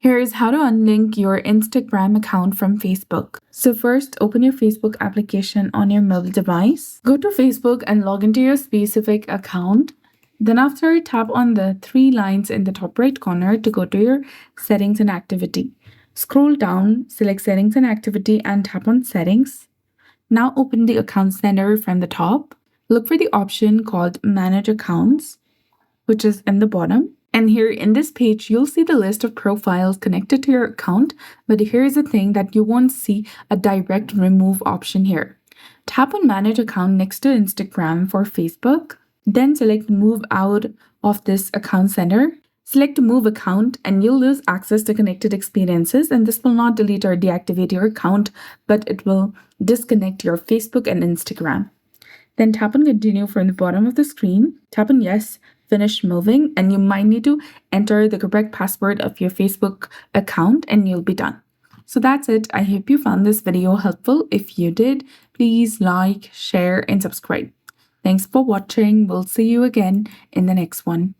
Here is how to unlink your Instagram account from Facebook. So first, open your Facebook application on your mobile device. Go to Facebook and log into your specific account. Then after, tap on the three lines in the top right corner to go to your settings and activity. Scroll down, select settings and activity and tap on settings. Now open the account center from the top. Look for the option called manage accounts, which is in the bottom. And here in this page, you'll see the list of profiles connected to your account, but here's the thing that you won't see a direct remove option here. Tap on manage account next to Instagram for Facebook, then select move out of this account center. Select move account and you'll lose access to connected experiences, and this will not delete or deactivate your account, but it will disconnect your Facebook and Instagram. Then tap on continue from the bottom of the screen, tap on yes, finish moving, and you might need to enter the correct password of your Facebook account and you'll be done. So that's it. I hope you found this video helpful. If you did, please like, share, and subscribe. Thanks for watching. We'll see you again in the next one.